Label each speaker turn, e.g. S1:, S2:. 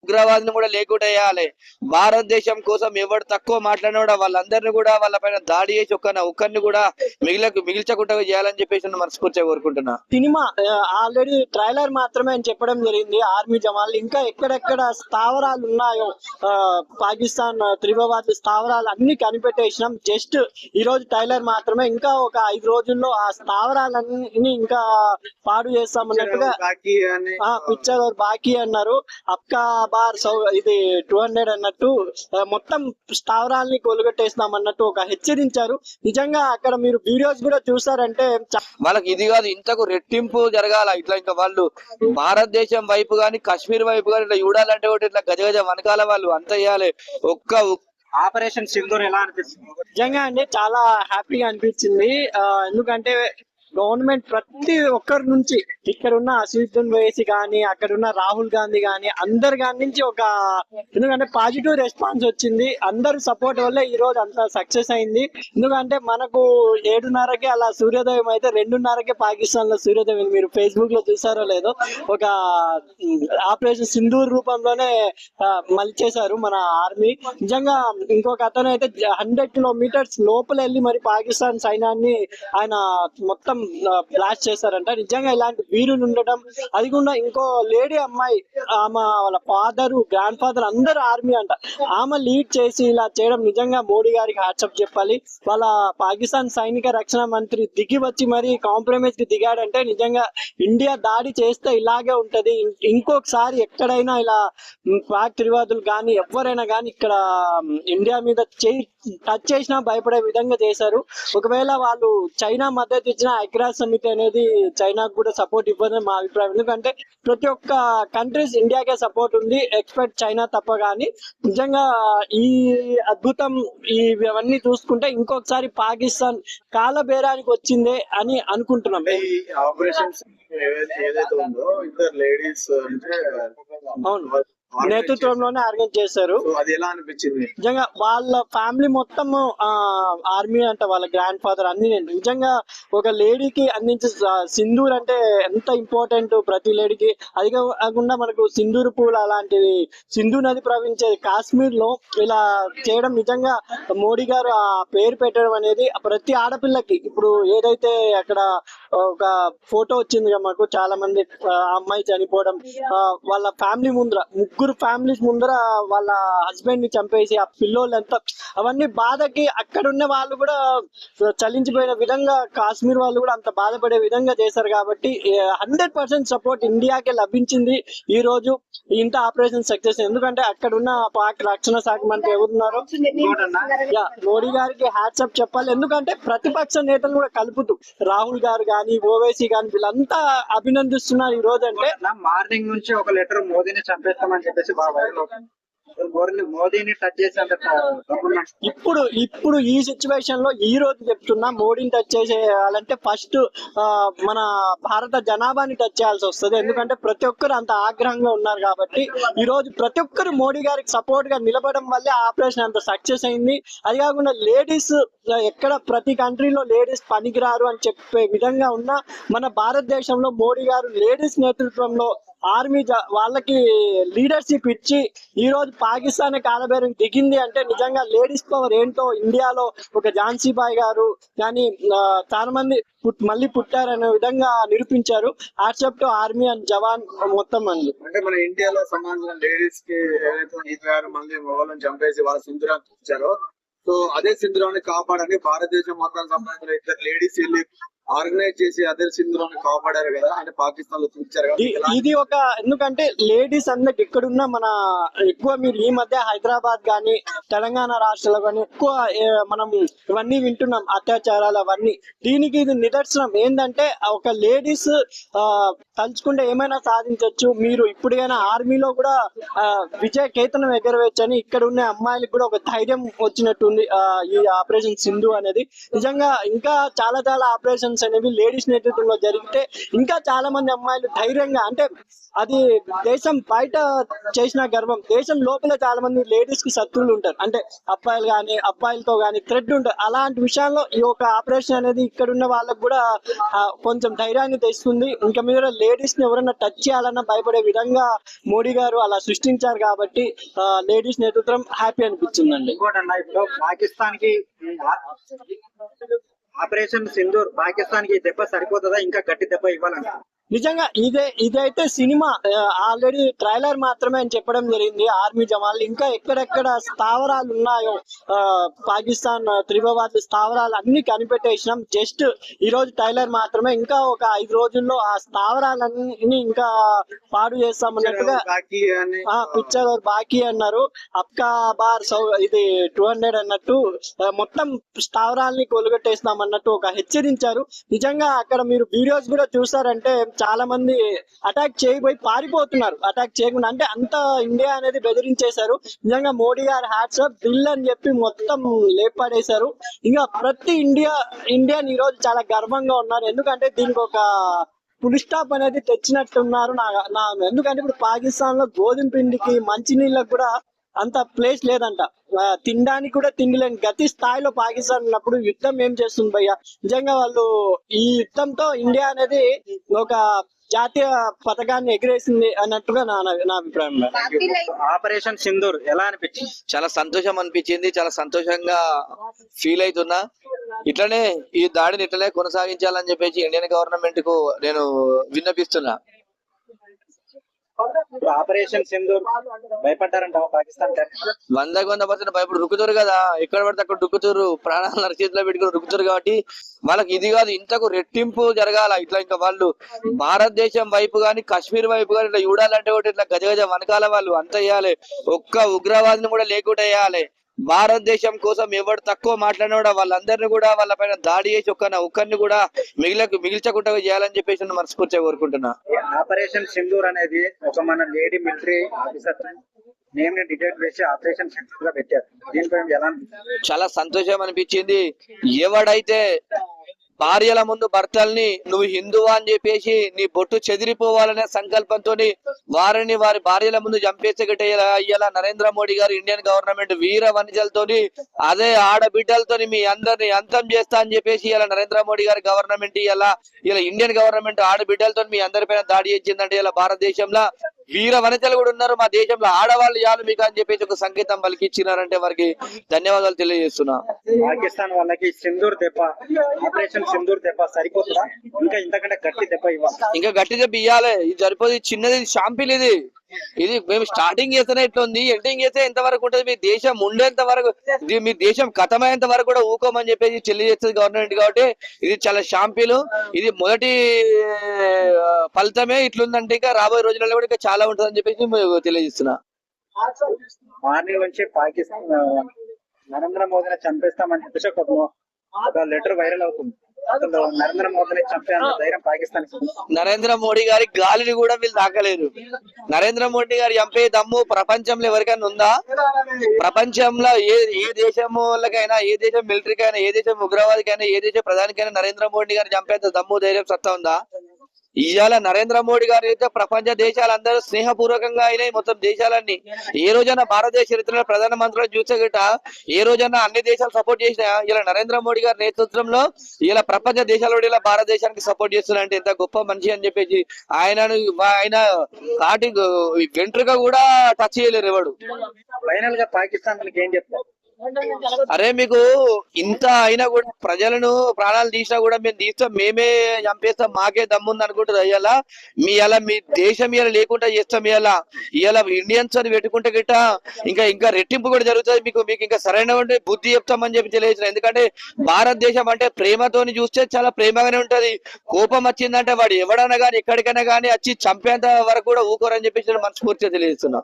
S1: ఉగ్రవాదులు కూడా లేకుండా చేయాలి. భారతదేశం కోసం ఎవరు తక్కువ మాట్లాడినా కూడా వాళ్ళందరినీ కూడా వాళ్ళ పైన దాడి చేసి ఒక్కరిని కూడా మిగిల్చకుండా చేయాలని చెప్పేసి మనస్ఫూర్తిగా కోరుకుంటున్నా.
S2: సినిమా ఆల్రెడీ ట్రైలర్ మాత్రమే అని చెప్పడం జరిగింది. ఆర్మీ జవాన్లు ఇంకా ఎక్కడెక్కడ స్థావరాలు ఉన్నాయో పాకిస్తాన్ త్రిభవాది స్థావరాలు అన్ని కనిపెట్టేసినాం. జస్ట్ ఈ రోజు ట్రైలర్ మాత్రమే. ఇంకా ఒక 5 రోజుల్లో ఆ స్థావరాలన్నీ ఇంకా పాడు చేస్తామన్నట్టుగా పిక్చర్ బాకీ అన్నారు. అప్కా బార్ ఇది 200 అన్నట్టు మొత్తం స్థావరాల్ని కొలుగొట్టేస్తాం అన్నట్టు ఒక హెచ్చరించారు. నిజంగా అక్కడ మీరు వీడియోస్ కూడా చూసారంటే
S1: వాళ్ళకి ఇది కాదు, ఇంతకు రెట్టింపు జరగాల. ఇట్లా ఇంకా వాళ్ళు భారతదేశం వైపు గాని కాశ్మీర్ వైపు గాని ఇట్లా చూడాలంటే ఒకటి ఇట్లా గజగజ వనకాల వాళ్ళు అంత చేయాలి.
S3: ఆపరేషన్ సింధూర్ ఎలా అనిపిస్తుంది?
S2: నిజంగా అండి చాలా హ్యాపీగా అనిపించింది. ఎందుకంటే గవర్నమెంట్ ప్రతి ఒక్కరి నుంచి ఇక్కడ ఉన్న అసదుద్దీన్ ఓవైసీ కానీ అక్కడ ఉన్న రాహుల్ గాంధీ కానీ అందరి గారి నుంచి ఒక ఎందుకంటే పాజిటివ్ రెస్పాన్స్ వచ్చింది. అందరి సపోర్ట్ వల్లే ఈ రోజు అంత సక్సెస్ అయింది. ఎందుకంటే మనకు 7:30కి అలా సూర్యోదయం అయితే 2:30కి పాకిస్తాన్ లో సూర్యోదయం. మీరు ఫేస్బుక్ లో చూసారో లేదో ఒక ఆపరేషన్ సింధూర్ రూపంలోనే మలిచేశారు మన ఆర్మీ. నిజంగా ఇంకొక అతను అయితే 100 కిలోమీటర్స్ లోపల వెళ్ళి మరి పాకిస్తాన్ సైన్యాన్ని ఆయన మొత్తం బ్లాస్ట్ చేశారంట. నిజంగా ఇలాంటి వీరులు ఉండటం, అది కూడా ఇంకో లేడీ అమ్మాయి ఆమె వాళ్ళ ఫాదర్ గ్రాండ్ ఫాదర్ అందరూ ఆర్మీ అంట. ఆమె లీడ్ చేసి ఇలా చేయడం నిజంగా మోడీ గారికి హ్యాట్సప్ చెప్పాలి. వాళ్ళ పాకిస్తాన్ సైనిక రక్షణ మంత్రి దిగి వచ్చి మరి కాంప్రమైజ్ కి దిగాడంటే నిజంగా ఇండియా దాడి చేస్తే ఇలాగే ఉంటది. ఇంకొకసారి ఎక్కడైనా ఇలా పాక్ త్రివాదులు కానీ ఎవరైనా కానీ ఇక్కడ ఇండియా మీద టచ్ చేసినా భయపడే విధంగా చేశారు. ఒకవేళ వాళ్ళు చైనా మద్దతు ఇచ్చిన ఐక్యరాజ్య సమితి అనేది చైనాకు కూడా సపోర్ట్ ఇవ్వదని మా అభిప్రాయం. ఎందుకంటే ప్రతి ఒక్క కంట్రీస్ ఇండియాకే సపోర్ట్ ఉంది, ఎక్స్పెక్ట్ చైనా తప్ప. కానీ నిజంగా ఈ అద్భుతం ఇవన్నీ చూసుకుంటే ఇంకొకసారి పాకిస్తాన్ కాలబేరానికి వచ్చిందే అని అనుకుంటున్నాం.
S4: ఆపరేషన్స్ ఏదైతే ఉందో ఇద్దరు లేడీస్ అంటే
S2: అవును నేతృత్వంలోనే ఆర్గనైజ్ చేశారు.
S4: అది ఎలా అనిపించింది?
S2: నిజంగా వాళ్ళ ఫ్యామిలీ మొత్తం ఆర్మీ అంట, వాళ్ళ గ్రాండ్ ఫాదర్ అన్ని. నిజంగా ఒక లేడీకి అందించే సింధూర్ అంటే ఎంత ఇంపార్టెంట్ ప్రతి లేడీకి. అది కాకుండా మనకు సింధూర్ పూలు అలాంటివి సింధు నది ప్రవహించే కాశ్మీర్ లో ఇలా చేయడం నిజంగా మోడీ గారు ఆ పేరు పెట్టడం అనేది ప్రతి ఆడపిల్లకి. ఇప్పుడు ఏదైతే అక్కడ ఒక ఫోటో వచ్చింది మాకు, చాలా మంది అమ్మాయి చనిపోవడం, వాళ్ళ ఫ్యామిలీ ముందర 3 ఫ్యామిలీస్ ముందర వాళ్ళ హస్బెండ్ ని చంపేసి ఆ పిల్లోళ్ళంతా అవన్నీ బాధకి అక్కడ ఉన్న వాళ్ళు కూడా చలించిపోయిన విధంగా కాశ్మీర్ వాళ్ళు కూడా అంత బాధపడే విధంగా చేశారు. కాబట్టి 100% సపోర్ట్ ఇండియాకే లభించింది ఈ రోజు ఇంత ఆపరేషన్ సక్సెస్. ఎందుకంటే అక్కడ ఉన్న పాక్ రక్షణ శాఖ మంత్రి ఎవరున్నారో మోడీ గారికి హ్యాట్సప్ చెప్పాలి. ఎందుకంటే ప్రతిపక్ష నేతలు కూడా కలుపుతూ రాహుల్ గారు కానీ ఓవైసీ కానీ వీళ్ళంతా అభినందిస్తున్నారు ఈ రోజు. అంటే
S3: మార్నింగ్ నుంచి ఒక లెటర్ మోదీని చంపేస్తామని చెప్పేసి మోదీని టచ్ చేసేంత
S2: ఇప్పుడు ఈ సిచ్యువేషన్ లో ఈ రోజు చెప్తున్నా మోడీని టచ్ చేసేయాలంటే ఫస్ట్ మన భారత జనాభాని టచ్ చేయాల్సి వస్తుంది. ఎందుకంటే ప్రతి ఒక్కరు అంత ఆగ్రహంగా ఉన్నారు. కాబట్టి ఈ రోజు ప్రతి ఒక్కరు మోడీ గారికి సపోర్ట్ గా నిలబడడం వల్లే ఆపరేషన్ అంత సక్సెస్ అయింది. అది కాకుండా లేడీస్ ఎక్కడ ప్రతి కంట్రీలో లేడీస్ పనికిరారు అని చెప్పే విధంగా ఉన్న మన భారతదేశంలో మోడీ గారు లేడీస్ నేతృత్వంలో ఆర్మీ వాళ్ళకి లీడర్షిప్ ఇచ్చి ఈ రోజు పాకిస్తాన్ కాలబేరం దిగింది అంటే నిజంగా లేడీస్ పవర్ ఏంటో ఇండియాలో ఒక ఝాన్సీ బాయ్ గారు కానీ చాలా మంది మళ్ళీ పుట్టారనే విధంగా నిరూపించారు. హ్యాట్సప్ టు ఆర్మీ అండ్ జవాన్ మొత్తం మంది.
S4: అంటే మన ఇండియాలో సమాజంలో లేడీస్ కి ఏదైతే 26 మంది మొగలను చంపేసి వాళ్ళ సింధురాన్ని ఇచ్చారో, సో అదే సింధురాన్ని కాపాడని భారతదేశం మొత్తం సంబంధించిన 2 లేడీస్ వెళ్ళి ఆర్గనైజ్ చేసి అదే సింధురాన్ని కాపాడారు కదా, అంటే పాకిస్తాన్ లో చూపించారు.
S2: ఇది ఒక ఎందుకంటే లేడీస్ అందరికి ఇక్కడున్న మన ఎక్కువ మీరు ఈ మధ్య హైదరాబాద్ కానీ తెలంగాణ రాష్ట్రాల్లో కానీ ఎక్కువ మనం ఇవన్నీ వింటున్నాం అత్యాచారాలు అవన్నీ. దీనికి ఇది నిదర్శనం ఏంటంటే ఒక లేడీస్ తలుచుకుంటే ఏమైనా సాధించవచ్చు. మీరు ఇప్పుడైనా ఆర్మీలో కూడా విజయ కేతనం ఎగరవేయచ్చు అని ఇక్కడ ఉన్న అమ్మాయిలకు కూడా ఒక ధైర్యం వచ్చినట్టుంది ఈ ఆపరేషన్ సింధు అనేది. నిజంగా ఇంకా చాలా ఆపరేషన్స్ ఆపరేషన్స్ అనేవి లేడీస్ నేతృత్వంలో జరిగితే ఇంకా చాలా మంది అమ్మాయిలు ధైర్యంగా, అంటే అది దేశం బయట చేసిన గర్వం, దేశం లోపల చాలా మంది లేడీస్ కి శత్రువులు ఉంటారు, అంటే అబ్బాయిలు కానీ అబ్బాయిలతో కానీ థ్రెడ్ ఉంటారు. అలాంటి విషయాల్లో ఈ యొక్క ఆపరేషన్ అనేది ఇక్కడ ఉన్న వాళ్ళకు కూడా కొంచెం ధైర్యాన్ని తెస్తుంది. ఇంకా మీద లేడీస్ ని ఎవరైనా టచ్ చేయాలన్నా భయపడే విధంగా మోడీ గారు అలా సృష్టించారు కాబట్టి లేడీస్ నేతృత్వం హ్యాపీ అనిపించిందండి.
S3: ఇంకోటన్నా, ఇప్పుడు పాకిస్తాన్ కి ఆపరేషన్ సింధూర్ పాకిస్తాన్ కి దెబ్బ సరిపోతుందా, ఇంకా గట్టి దెబ్బ ఇవ్వాలంట?
S2: నిజంగా ఇదైతే సినిమా ఆల్రెడీ ట్రైలర్ మాత్రమే అని చెప్పడం జరిగింది. ఆర్మీ జవాన్లు ఇంకా ఎక్కడెక్కడ స్థావరాలు ఉన్నాయో పాకిస్తాన్ త్రిభువాది స్థావరాలు అన్ని కనిపెట్టేసినాం. జస్ట్ ఈ రోజు ట్రైలర్ మాత్రమే, ఇంకా ఒక 5 రోజుల్లో ఆ స్థావరాలన్నీ ఇంకా పాడు చేస్తామన్నట్టుగా పిక్చర్ బాకీ అన్నారు. అప్కా బార్ ఇది 200 అన్నట్టు మొత్తం స్థావరాలని కొలుగొట్టేస్తాం అన్నట్టు ఒక హెచ్చరించారు. నిజంగా అక్కడ మీరు వీడియోస్ కూడా చూసారంటే చాలా మంది అటాక్ చేయబోయి పారిపోతున్నారు, అటాక్ చేయకుండా. అంటే అంత ఇండియా అనేది బెదిరించేశారు. నిజంగా మోడీ గారు హ్యాట్స్ ఆఫ్, డ్రిల్ అని చెప్పి మొత్తం లేపడేశారు. ఇంకా ప్రతి ఇండియన్ ఈ రోజు చాలా గర్వంగా ఉన్నారు. ఎందుకంటే దీనికి ఒక ఫుల్ స్టాప్ అనేది తెచ్చినట్టున్నారు. ఎందుకంటే ఇప్పుడు పాకిస్తాన్ లో గోధుమ పిండికి మంచినీళ్ళకి కూడా అంత ప్లేస్ లేదంట, తినడానికి కూడా తిండి లేని గతి స్థాయిలో పాకిస్తాన్ ఉన్నప్పుడు యుద్ధం ఏం చేస్తుంది భయ్య? నిజంగా వాళ్ళు ఈ యుద్ధంతో ఇండియా అనేది ఒక జాతీయ పథకాన్ని ఎగిరేసింది అన్నట్టుగా నా అభిప్రాయం.
S3: ఆపరేషన్ సింధూర్ ఎలా అనిపించింది?
S1: చాలా సంతోషం అనిపించింది, చాలా సంతోషంగా ఫీల్ అవుతున్నా. ఇట్లనే ఈ దాడిని ఇట్లనే కొనసాగించాలని చెప్పేసి ఇండియన్ గవర్నమెంట్ కు నేను విన్నపిస్తున్నా.
S3: ఆపరేషన్ సింధూర్ భయపడ్డారంట పాకిస్తాన్?
S1: 100% భయపడి రుక్కుతారు కదా, ఎక్కడ పడితే అక్కడ రుక్కుతారు, ప్రాణాలను అరచేతిలో పెట్టుకుని రుక్కుతారు. కాబట్టి వాళ్ళకి ఇది కాదు, ఇంతకు రెట్టింపు జరగాల. ఇట్లా ఇంకా వాళ్ళు భారతదేశం వైపు గాని కాశ్మీర్ వైపు గాని ఇట్లా చూడాలంటే ఒకటి ఇట్లా గజగజ వనకాల వాళ్ళు అంత వేయాలి, ఒక్క ఉగ్రవాదిని కూడా లేకుండా వేయాలి. భారతదేశం కోసం ఎవరు తక్కువ మాట్లాడినా వాళ్ళందరినీ కూడా వాళ్ళ పైన దాడి చేసి ఒక్కరిని కూడా మిగిల్చకుండా చేయాలని చెప్పేసి మనస్ఫూర్తిగా కోరుకుంటున్నా.
S3: ఆపరేషన్ సింధూర్ అనేది ఒక మన లేడీ మిలిటరీ ఆఫీసర్ నేమ్ ని డిటెక్ట్ చేసి ఆపరేషన్ సింధూర్ గా పెట్టారు. దీనిపై ఎలా?
S1: చాలా సంతోషం అనిపించింది. ఎవడైతే భార్యల ముందు భర్తల్ని నువ్వు హిందువా అని చెప్పేసి నీ బొట్టు చెదిరిపోవాలనే సంకల్పంతో వారిని వారి భార్యల ముందు చంపేస్తే ఇలా నరేంద్ర మోడీ గారు ఇండియన్ గవర్నమెంట్ వీర వనిజలతోని అదే ఆడబిడ్డలతోని మీ అందరిని అంతం చేస్తా అని చెప్పేసి ఇలా నరేంద్ర మోడీ గారి గవర్నమెంట్ ఇలా ఇండియన్ గవర్నమెంట్ ఆడబిడ్డలతో మీ అందరిపైన దాడి చేసిందంటే ఇలా భారతదేశంలో వీర వనితలు కూడా ఉన్నారు, మా దేశంలో ఆడవాళ్ళు చాలు మీకు అని చెప్పేసి ఒక సంకేతం పలికిచ్చినారంటే వారికి ధన్యవాదాలు తెలియజేస్తున్నా.
S3: పాకిస్తాన్ వాళ్ళకి సింధూర్ దెబ్బ, ఆపరేషన్ సింధూర్ దెబ్బ సరిపోతుందా, ఇంకా ఇంతకంటే గట్టి దెబ్బ ఇవ్వాలి?
S1: ఇంకా గట్టి దెబ్బ ఇవ్వాలి. ఇది సరిపోదు, చిన్నది షాంపిల్ ఇది మేము స్టార్టింగ్ చేస్తేనే ఇట్లా ఉంది, ఎండింగ్ చేస్తే ఎంత వరకు ఉంటుంది? మీ దేశం ఉండేంత వరకు, మీ దేశం కథమయ్యేంత వరకు కూడా ఊకోమని చెప్పేసి తెలియజేస్తుంది గవర్నమెంట్. కాబట్టి ఇది చాలా షాంపిల్, ఇది మొదటి ఫలితమే ఇట్లుందంటే ఇంకా రాబోయే రోజులలో కూడా ఇంకా చాలా ఉంటుందని చెప్పేసి తెలియజేస్తున్నా.
S3: మార్నింగ్ నుంచి పాకిస్తాన్ నరేంద్ర మోదీని చంపేస్తామని చెప్పేసి ఒక లెటర్ వైరల్ అవుతుంది. నరేంద్ర మోదీని చంపేంత ధైర్యం పాకిస్తాన్.
S1: నరేంద్ర మోడీ గారి గాలిని కూడా వీళ్ళు తాకలేరు. నరేంద్ర మోడీ గారు చంపే దమ్ము ప్రపంచంలో ఎవరికైనా ఉందా? ప్రపంచంలో ఏ దేశం వాళ్ళకైనా, ఏ దేశం మిలిటరీకైనా, ఏ దేశం ఉగ్రవాదికైనా, ఏ దేశం ప్రధానికైనా నరేంద్ర మోడీ గారు చంపేంత దమ్ము ధైర్యం సత్తా ఉందా? ఇవాళ నరేంద్ర మోడీ గారు అయితే ప్రపంచ దేశాలందరూ స్నేహపూర్వకంగా అయినాయి, మొత్తం దేశాలన్నీ. ఏ రోజైనా భారతదేశ చరిత్రలో ప్రధానమంత్రులు చూసే గిట్ట ఏ రోజైనా అన్ని దేశాలు సపోర్ట్ చేసినా ఇలా నరేంద్ర మోడీ గారి నేతృత్వంలో ఇలా ప్రపంచ దేశాలు ఇలా భారతదేశానికి సపోర్ట్ చేస్తున్నారంటే ఎంత గొప్ప మనిషి అని చెప్పేసి ఆయన కాటి వెంట్రుక కూడా టచ్ చేయలేరు ఎవడు.
S3: ఫైనల్ గా పాకిస్తాన్ ఏం చెప్తారు?
S1: అరే మీకు ఇంత అయినా కూడా ప్రజలను ప్రాణాలు తీసినా కూడా మేము తీస్తాం, మేమే చంపేస్తాం, మాకే దమ్ముంది అనుకుంటారు. అలా మీ దేశం ఇలా లేకుండా చేస్తాం. ఇలా ఇండియన్స్ అని పెట్టుకుంటే గిట్ట ఇంకా రెట్టింపు కూడా జరుగుతుంది. మీకు ఇంకా సరైన బుద్ధి చెప్తామని చెప్పి తెలియజేసిన. ఎందుకంటే భారతదేశం అంటే ప్రేమతోని చూస్తే చాలా ప్రేమగానే ఉంటది. కోపం వచ్చిందంటే వాడు ఎవడైనా కానీ ఎక్కడికైనా కానీ వచ్చి చంపేంత వరకు కూడా ఊకోరని చెప్పేసి మనస్ఫూర్తిగా తెలియజేస్తున్నా.